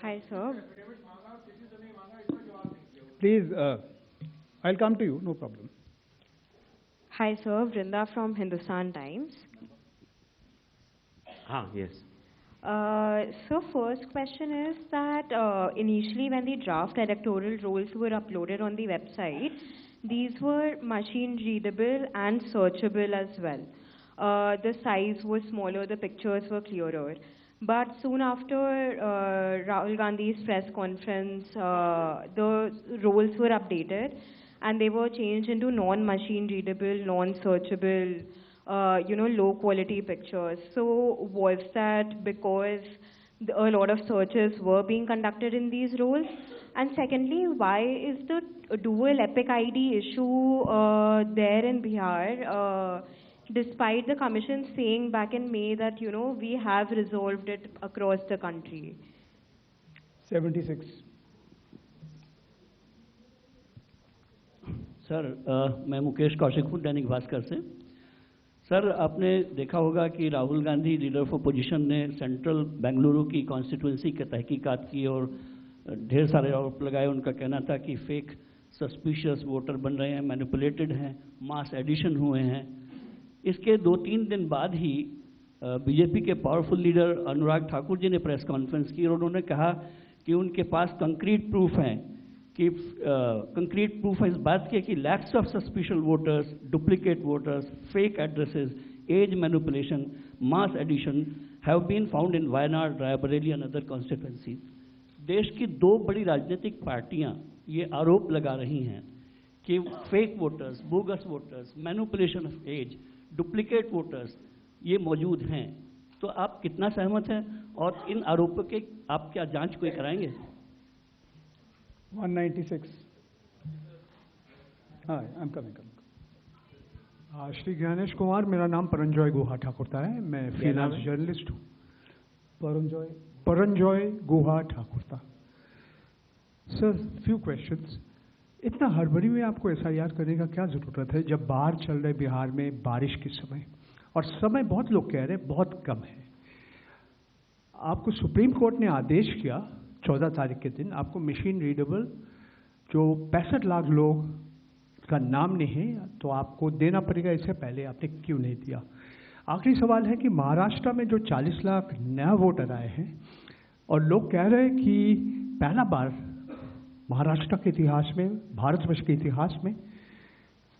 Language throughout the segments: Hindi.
Hi, sir. Please, I'll come to you, no problem. Hi, sir. Vrinda from Hindustan Times. Yes. So first question is that initially when the draft electoral rolls were uploaded on the website, these were machine readable and searchable as well. The size was smaller, the pictures were clearer. But soon after Rahul Gandhi's press conference, the rolls were updated and they were changed into non-machine readable, non-searchable, low quality pictures. So was that because a lot of searches were being conducted in these roles? And secondly, why is the dual epic ID issue there in Bihar, despite the commission saying back in May that, we have resolved it across the country? 76. Sir मैं मुकेश कौशिक हूँ दैनिक भास्कर से। सर आपने देखा होगा कि Rahul Gandhi leader of opposition ने सेंट्रल बेंगलुरु की कॉन्स्टिट्यूंसी के तहकीकात की और ढेर सारे आरोप लगाए। उनका कहना था कि फेक सस्पिशियस वोटर बन रहे हैं, मैनिपुलेटेड हैं, मास एडिशन हुए हैं। इसके 2-3 दिन बाद ही बीजेपी के पावरफुल लीडर अनुराग ठाकुर जी ने प्रेस कॉन्फ्रेंस की और उन्होंने कहा कि उनके पास कंक्रीट प्रूफ हैं कि कंक्रीट प्रूफ है इस बात के कि lakhs of suspicious voters, duplicate voters, fake addresses, age manipulation, mass addition have been found in Wayanad, Rae Bareli and other constituencies. देश की 2 बड़ी राजनीतिक पार्टियां ये आरोप लगा रही हैं कि fake voters, bogus voters, manipulation of age, duplicate voters ये मौजूद हैं। तो आप कितना सहमत हैं और इन आरोपों के आप क्या जांच कोई कराएंगे? 196. Hi, I'm coming. Shri Gyanesh Kumar, मेरा नाम परंजॉय गुहा ठाकुरता है, मैं फ्रीलांस जर्नलिस्ट हूँ। Paranjoy Guha Thakurta. Sir, few questions. इतना हड़बड़ी में आपको एसआईआर करने का क्या जरूरत है जब बाहर चल रहे बिहार में बारिश के समय, और समय बहुत लोग कह रहे हैं बहुत कम है। आपको सुप्रीम कोर्ट ने आदेश किया 14 तारीख के दिन, आपको मशीन रीडेबल जो 65 लाख लोग का नाम नहीं है तो आपको देना पड़ेगा। इससे पहले आपने क्यों नहीं दिया? आखिरी सवाल है कि महाराष्ट्र में जो 40 लाख नया वोटर आए हैं और लोग कह रहे हैं कि पहला बार महाराष्ट्र के इतिहास में, भारतवर्ष के इतिहास में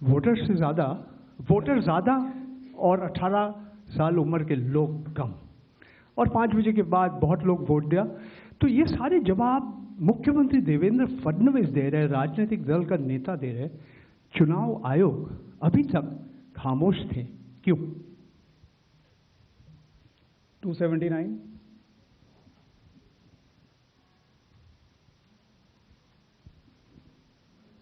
वोटर ज़्यादा और 18 साल उम्र के लोग कम, और 5 बजे के बाद बहुत लोग वोट दिया। तो ये सारे जवाब मुख्यमंत्री देवेंद्र फडणवीस दे रहे, राजनीतिक दल का नेता दे रहे, चुनाव आयोग अभी तक खामोश थे, क्यों? 279.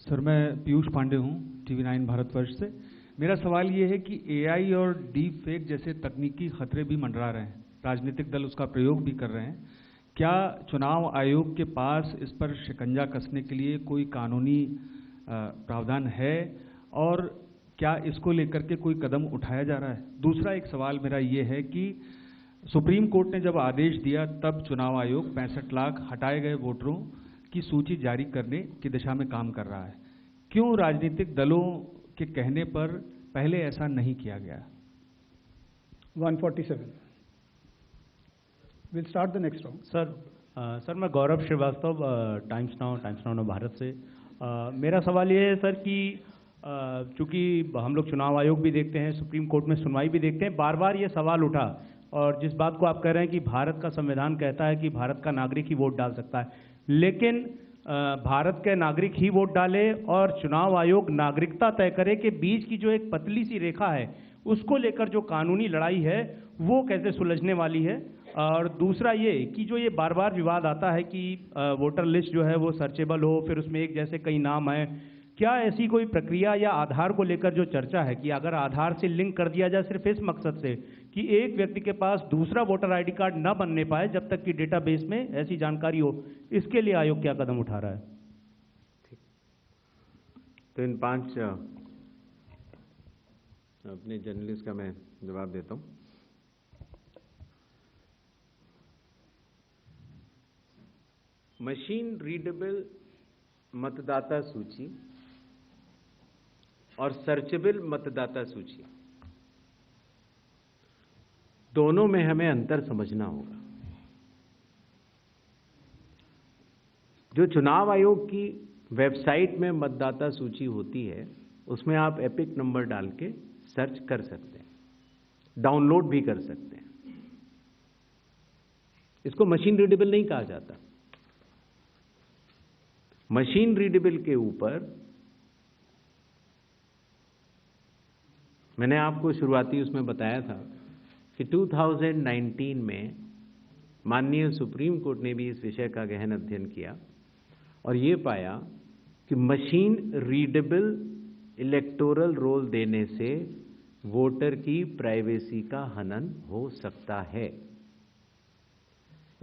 सर मैं पीयूष पांडे हूँ TV9 भारतवर्ष से। मेरा सवाल ये है कि AI और डीप फेक जैसे तकनीकी खतरे भी मंडरा रहे हैं, राजनीतिक दल उसका प्रयोग भी कर रहे हैं। क्या चुनाव आयोग के पास इस पर शिकंजा कसने के लिए कोई कानूनी प्रावधान है और क्या इसको लेकर के कोई कदम उठाया जा रहा है? दूसरा एक सवाल मेरा ये है कि सुप्रीम कोर्ट ने जब आदेश दिया तब चुनाव आयोग 65 लाख हटाए गए वोटरों की सूची जारी करने की दिशा में काम कर रहा है। क्यों राजनीतिक दलों के कहने पर पहले ऐसा नहीं किया गया? 147. We'll start the next round. Sir मैं गौरव श्रीवास्तव, टाइम्स नाउ भारत से। मेरा सवाल ये है सर कि चूंकि हम लोग चुनाव आयोग भी देखते हैं, सुप्रीम कोर्ट में सुनवाई भी देखते हैं, बार बार ये सवाल उठा, और जिस बात को आप कह रहे हैं कि भारत का संविधान कहता है कि भारत का नागरिक ही वोट डाल सकता है, लेकिन भारत के नागरिक ही वोट डाले और चुनाव आयोग नागरिकता तय करे के बीच की जो एक पतली सी रेखा है उसको लेकर जो कानूनी लड़ाई है वो कैसे सुलझने वाली है? और दूसरा ये कि जो ये बार बार विवाद आता है कि वोटर लिस्ट जो है वो सर्चेबल हो, फिर उसमें एक जैसे कई नाम आए, क्या ऐसी कोई प्रक्रिया या आधार को लेकर जो चर्चा है कि अगर आधार से लिंक कर दिया जाए सिर्फ इस मकसद से कि एक व्यक्ति के पास दूसरा वोटर आईडी कार्ड न बनने पाए जब तक कि डेटाबेस में ऐसी जानकारी हो, इसके लिए आयोग क्या कदम उठा रहा है? ठीक, तो इन 5 अपने जर्नलिस्ट का मैं जवाब देता हूँ। मशीन रीडेबल मतदाता सूची और सर्चेबल मतदाता सूची, दोनों में हमें अंतर समझना होगा। जो चुनाव आयोग की वेबसाइट में मतदाता सूची होती है, उसमें आप एपिक नंबर डाल के सर्च कर सकते हैं, डाउनलोड भी कर सकते हैं। इसको मशीन रीडेबल नहीं कहा जाता। मशीन रीडेबल के ऊपर मैंने आपको शुरुआती उसमें बताया था कि 2019 में माननीय सुप्रीम कोर्ट ने भी इस विषय का गहन अध्ययन किया और ये पाया कि मशीन रीडेबल इलेक्टोरल रोल देने से वोटर की प्राइवेसी का हनन हो सकता है।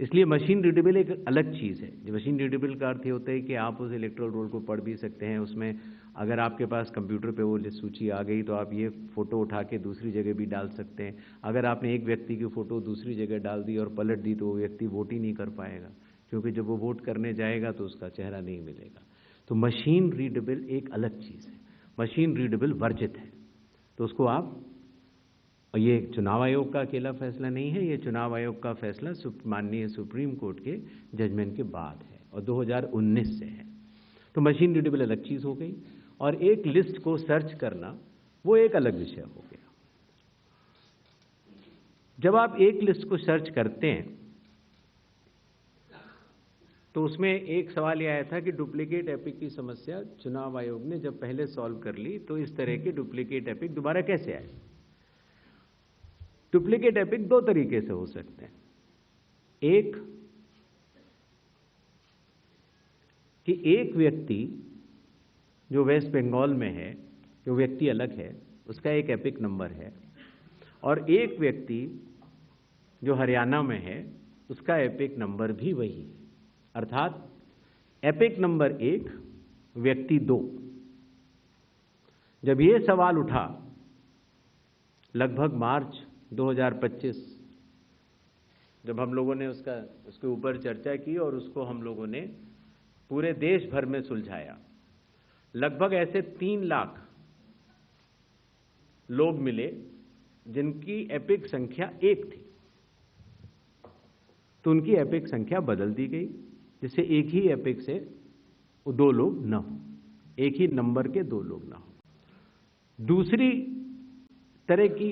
इसलिए मशीन रीडेबल एक अलग चीज़ है। जो मशीन रीडेबल का अर्थ ये होता है कि आप उस इलेक्टोरल रोल को पढ़ भी सकते हैं। उसमें अगर आपके पास कंप्यूटर पे वो सूची आ गई तो आप ये फ़ोटो उठा के दूसरी जगह भी डाल सकते हैं। अगर आपने एक व्यक्ति की फ़ोटो दूसरी जगह डाल दी और पलट दी तो वो व्यक्ति वोट ही नहीं कर पाएगा, क्योंकि जब वो वोट करने जाएगा तो उसका चेहरा नहीं मिलेगा। तो मशीन रीडेबल एक अलग चीज़ है, मशीन रीडेबल वर्जित है। तो उसको आप, और ये चुनाव आयोग का अकेला फैसला नहीं है, ये चुनाव आयोग का फैसला माननीय सुप्रीम कोर्ट के जजमेंट के बाद है और 2019 से है। तो मशीन रीडेबल अलग चीज़ हो गई और एक लिस्ट को सर्च करना वो एक अलग विषय हो गया। जब आप एक लिस्ट को सर्च करते हैं तो उसमें एक सवाल यह आया था कि डुप्लीकेट एपिक की समस्या चुनाव आयोग ने जब पहले सॉल्व कर ली तो इस तरह के डुप्लीकेट एपिक दोबारा कैसे आए। डुप्लीकेट एपिक दो तरीके से हो सकते हैं। एक कि एक व्यक्ति जो वेस्ट बंगाल में है, जो व्यक्ति अलग है, उसका एक एपिक नंबर है, और एक व्यक्ति जो हरियाणा में है उसका एपिक नंबर भी वही है। अर्थात एपिक नंबर 1 व्यक्ति 2। जब ये सवाल उठा लगभग मार्च 2025, जब हम लोगों ने उसके ऊपर चर्चा की और उसको हम लोगों ने पूरे देश भर में सुलझाया, लगभग ऐसे 3 लाख लोग मिले जिनकी एपिक संख्या 1 थी, तो उनकी एपिक संख्या बदल दी गई जिससे एक ही एपिक से 2 लोग न हो, एक ही नंबर के 2 लोग न हो। दूसरी तरह की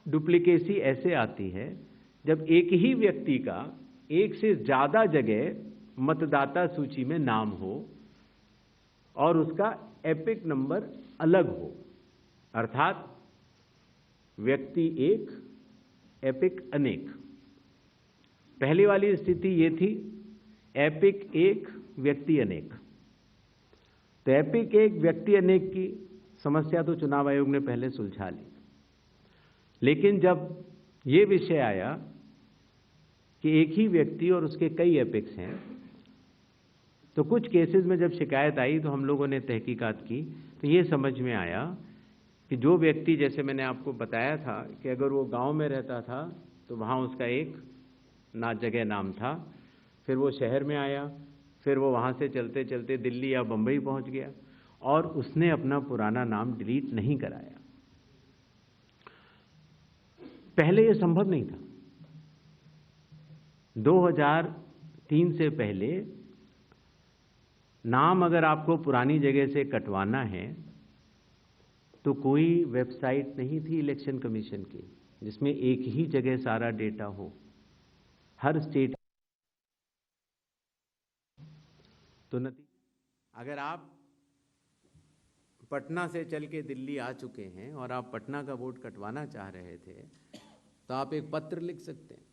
डुप्लीकेसी ऐसे आती है जब एक ही व्यक्ति का एक से ज्यादा जगह मतदाता सूची में नाम हो और उसका एपिक नंबर अलग हो, अर्थात व्यक्ति 1 एपिक अनेक। पहली वाली स्थिति ये थी एपिक 1 व्यक्ति अनेक। तो एपिक 1 व्यक्ति अनेक की समस्या तो चुनाव आयोग ने पहले सुलझा ली, लेकिन जब ये विषय आया कि एक ही व्यक्ति और उसके कई एपिक्स हैं, तो कुछ केसेस में जब शिकायत आई तो हम लोगों ने तहकीकात की तो ये समझ में आया कि जो व्यक्ति, जैसे मैंने आपको बताया था कि अगर वो गांव में रहता था तो वहाँ उसका एक जगह नाम था, फिर वो शहर में आया, फिर वो वहाँ से चलते चलते दिल्ली या बम्बई पहुँच गया और उसने अपना पुराना नाम डिलीट नहीं कराया। पहले ये संभव नहीं था। 2003 से पहले नाम अगर आपको पुरानी जगह से कटवाना है तो कोई वेबसाइट नहीं थी इलेक्शन कमीशन की जिसमें एक ही जगह सारा डेटा हो, हर स्टेट। तो अगर आप पटना से चल के दिल्ली आ चुके हैं और आप पटना का वोट कटवाना चाह रहे थे तो आप एक पत्र लिख सकते हैं।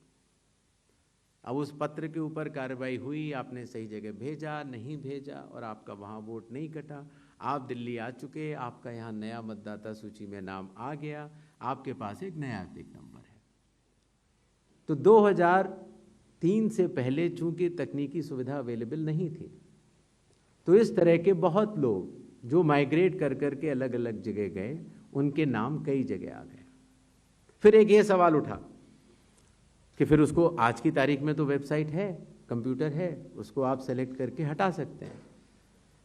अब उस पत्र के ऊपर कार्रवाई हुई, आपने सही जगह भेजा, नहीं भेजा और आपका वहाँ वोट नहीं कटा, आप दिल्ली आ चुके, आपका यहाँ नया मतदाता सूची में नाम आ गया, आपके पास एक नया एपिक नंबर है। तो 2003 से पहले चूंकि तकनीकी सुविधा अवेलेबल नहीं थी, तो इस तरह के बहुत लोग जो माइग्रेट कर करके अलग अलग जगह गए, उनके नाम कई जगह आ गए। फिर एक ये सवाल उठा कि फिर उसको आज की तारीख में तो वेबसाइट है, कंप्यूटर है, उसको आप सेलेक्ट करके हटा सकते हैं।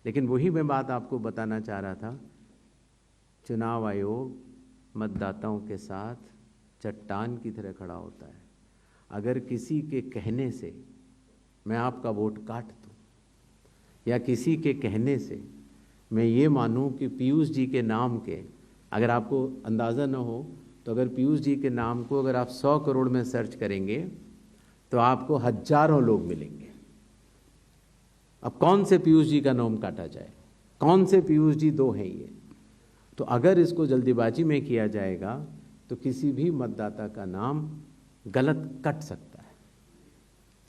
लेकिन वही मैं बात आपको बताना चाह रहा था, चुनाव आयोग मतदाताओं के साथ चट्टान की तरह खड़ा होता है। अगर किसी के कहने से मैं आपका वोट काट दूं, या किसी के कहने से मैं ये मानूं कि पीयूष जी के नाम के, अगर आपको अंदाज़ा न हो तो अगर पीयूष जी के नाम को अगर आप 100 करोड़ में सर्च करेंगे तो आपको हजारों लोग मिलेंगे। अब कौन से पीयूष जी का नाम काटा जाए, कौन से पीयूष जी दो हैं ये? तो अगर इसको जल्दीबाजी में किया जाएगा तो किसी भी मतदाता का नाम गलत कट सकता है,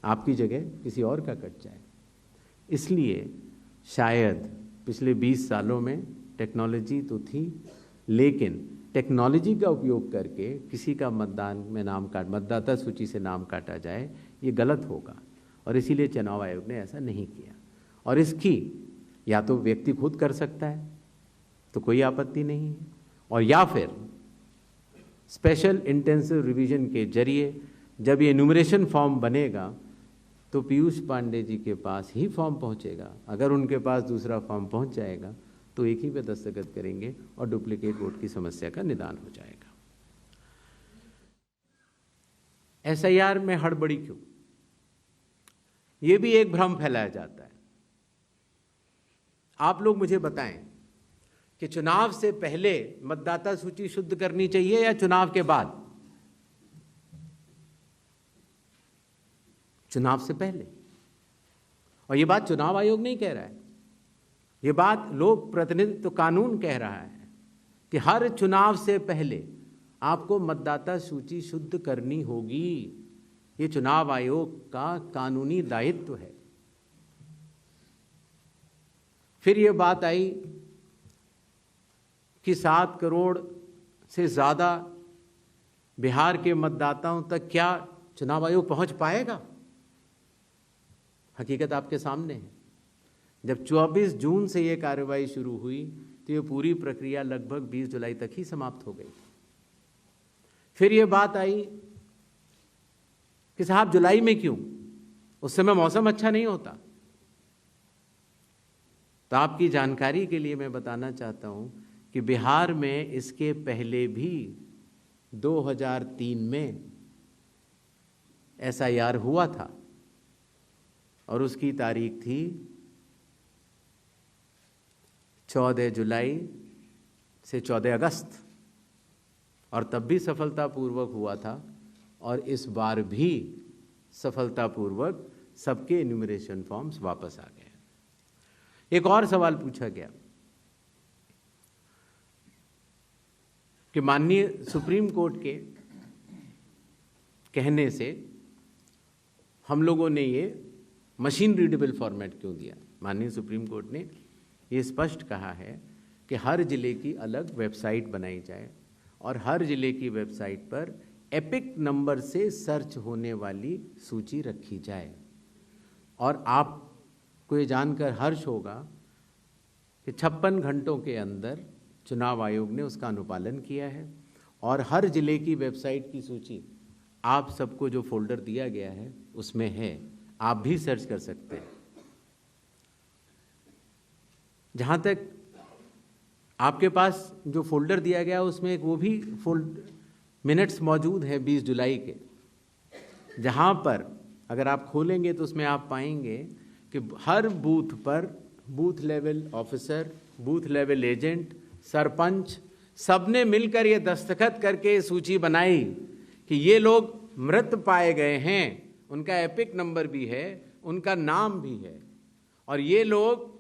आपकी जगह किसी और का कट जाए। इसलिए शायद पिछले 20 सालों में टेक्नोलॉजी तो थी, लेकिन टेक्नोलॉजी का उपयोग करके किसी का मतदाता सूची से नाम काटा जाए, ये गलत होगा। और इसीलिए चुनाव आयोग ने ऐसा नहीं किया। और इसकी या तो व्यक्ति खुद कर सकता है तो कोई आपत्ति नहीं है, और या फिर स्पेशल इंटेंसिव रिवीजन के जरिए जब ये एन्यूमरेशन फॉर्म बनेगा तो पीयूष पांडे जी के पास ही फॉर्म पहुंचेगा। अगर उनके पास दूसरा फॉर्म पहुंच जाएगा तो एक ही पे दस्तखत करेंगे और डुप्लीकेट वोट की समस्या का निदान हो जाएगा। एसआईआर में हड़बड़ी क्यों? यह भी एक भ्रम फैलाया जाता है। आप लोग मुझे बताएं कि चुनाव से पहले मतदाता सूची शुद्ध करनी चाहिए या चुनाव के बाद? चुनाव से पहले। और यह बात चुनाव आयोग नहीं कह रहा है, यह बात लोक प्रतिनिधित्व कानून कह रहा है कि हर चुनाव से पहले आपको मतदाता सूची शुद्ध करनी होगी। ये चुनाव आयोग का कानूनी दायित्व है। फिर ये बात आई कि 7 करोड़ से ज़्यादा बिहार के मतदाताओं तक क्या चुनाव आयोग पहुंच पाएगा? हकीकत आपके सामने है। जब 24 जून से ये कार्रवाई शुरू हुई तो ये पूरी प्रक्रिया लगभग 20 जुलाई तक ही समाप्त हो गई। फिर ये बात आई कि साहब जुलाई में क्यों? उस समय मौसम अच्छा नहीं होता। तो आपकी जानकारी के लिए मैं बताना चाहता हूं कि बिहार में इसके पहले भी 2003 में एसआईआर हुआ था और उसकी तारीख थी 14 जुलाई से 14 अगस्त, और तब भी सफलतापूर्वक हुआ था और इस बार भी सफलतापूर्वक सबके एन्यूमरेशन फॉर्म्स वापस आ गए। एक और सवाल पूछा गया कि माननीय सुप्रीम कोर्ट के कहने से हम लोगों ने ये मशीन रीडेबल फॉर्मेट क्यों दिया। माननीय सुप्रीम कोर्ट ने ये स्पष्ट कहा है कि हर जिले की अलग वेबसाइट बनाई जाए और हर जिले की वेबसाइट पर एपिक नंबर से सर्च होने वाली सूची रखी जाए। और आपको ये जानकर हर्ष होगा कि 56 घंटों के अंदर चुनाव आयोग ने उसका अनुपालन किया है और हर जिले की वेबसाइट की सूची आप सबको जो फोल्डर दिया गया है उसमें है, आप भी सर्च कर सकते हैं। जहाँ तक आपके पास जो फोल्डर दिया गया उसमें एक वो भी मिनट्स मौजूद है 20 जुलाई के, जहाँ पर अगर आप खोलेंगे तो उसमें आप पाएंगे कि हर बूथ पर booth level officer, booth level agent, sarpanch सबने मिलकर ये दस्तखत करके सूची बनाई कि ये लोग मृत पाए गए हैं, उनका एपिक नंबर भी है, उनका नाम भी है, और ये लोग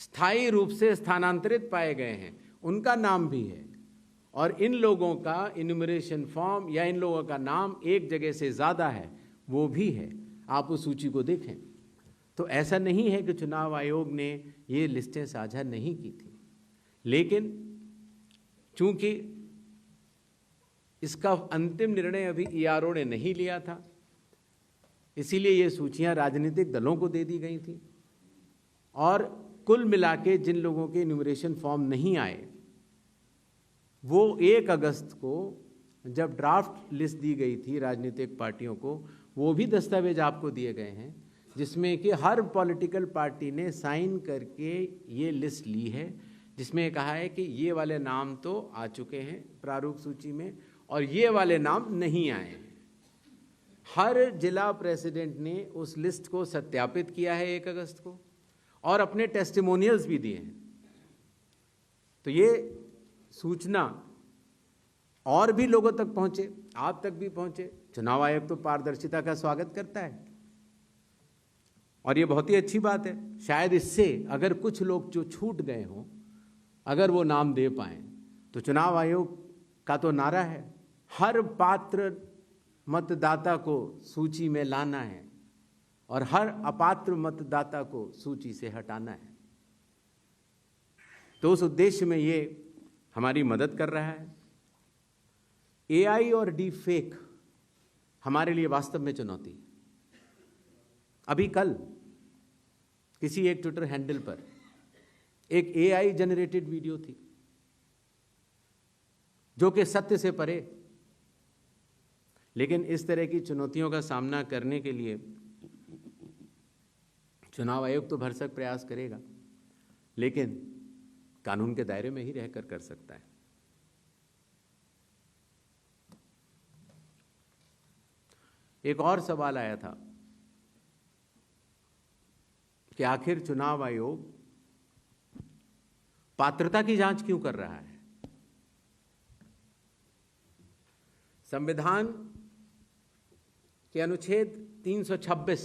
स्थायी रूप से स्थानांतरित पाए गए हैं, उनका नाम भी है, और इन लोगों का इन्यूमरेशन फॉर्म या इन लोगों का नाम एक जगह से ज़्यादा है वो भी है। आप उस सूची को देखें तो ऐसा नहीं है कि चुनाव आयोग ने ये लिस्टें साझा नहीं की थी, लेकिन चूंकि इसका अंतिम निर्णय अभी ईआरओ ने नहीं लिया था, इसीलिए ये सूचियां राजनीतिक दलों को दे दी गई थी। और कुल मिला के जिन लोगों के इन्यूमरेशन फॉर्म नहीं आए वो 1 अगस्त को जब ड्राफ्ट लिस्ट दी गई थी राजनीतिक पार्टियों को, वो भी दस्तावेज आपको दिए गए हैं जिसमें कि हर पॉलिटिकल पार्टी ने साइन करके ये लिस्ट ली है, जिसमें कहा है कि ये वाले नाम तो आ चुके हैं प्रारूप सूची में और ये वाले नाम नहीं आए हैं। हर जिला प्रेसिडेंट ने उस लिस्ट को सत्यापित किया है 1 अगस्त को और अपने टेस्टिमोनियल्स भी दिए हैं। तो ये सूचना और भी लोगों तक पहुंचे, आप तक भी पहुंचे। चुनाव आयोग तो पारदर्शिता का स्वागत करता है और ये बहुत ही अच्छी बात है। शायद इससे अगर कुछ लोग जो छूट गए हों, अगर वो नाम दे पाएं, तो चुनाव आयोग का तो नारा है हर पात्र मतदाता को सूची में लाना है और हर अपात्र मतदाता को सूची से हटाना है। तो उस उद्देश्य में ये हमारी मदद कर रहा है। एआई और डी फेक हमारे लिए वास्तव में चुनौती है। अभी कल किसी एक ट्विटर हैंडल पर एक एआई जनरेटेड वीडियो थी जो कि सत्य से परे, लेकिन इस तरह की चुनौतियों का सामना करने के लिए चुनाव आयोग तो भरसक प्रयास करेगा, लेकिन कानून के दायरे में ही रहकर कर सकता है। एक और सवाल आया था कि आखिर चुनाव आयोग पात्रता की जांच क्यों कर रहा है। संविधान के अनुच्छेद 326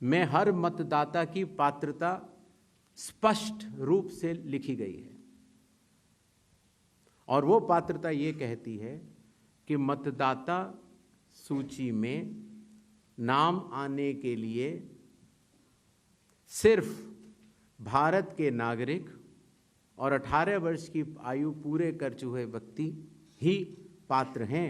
में हर मतदाता की पात्रता स्पष्ट रूप से लिखी गई है और वो पात्रता ये कहती है कि मतदाता सूची में नाम आने के लिए सिर्फ भारत के नागरिक और 18 वर्ष की आयु पूरे कर चुके व्यक्ति ही पात्र हैं।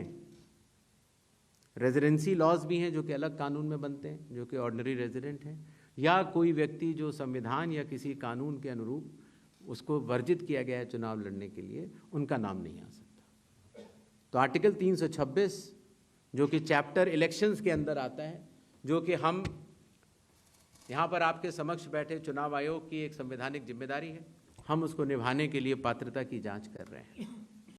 रेजिडेंसी लॉज भी हैं जो कि अलग कानून में बनते हैं, जो कि ऑर्डिनरी रेजिडेंट हैं, या कोई व्यक्ति जो संविधान या किसी कानून के अनुरूप उसको वर्जित किया गया है चुनाव लड़ने के लिए, उनका नाम नहीं आ सकता। तो आर्टिकल 326 जो कि चैप्टर इलेक्शंस के अंदर आता है, जो कि हम यहाँ पर आपके समक्ष बैठे चुनाव आयोग की एक संवैधानिक जिम्मेदारी है, हम उसको निभाने के लिए पात्रता की जांच कर रहे हैं।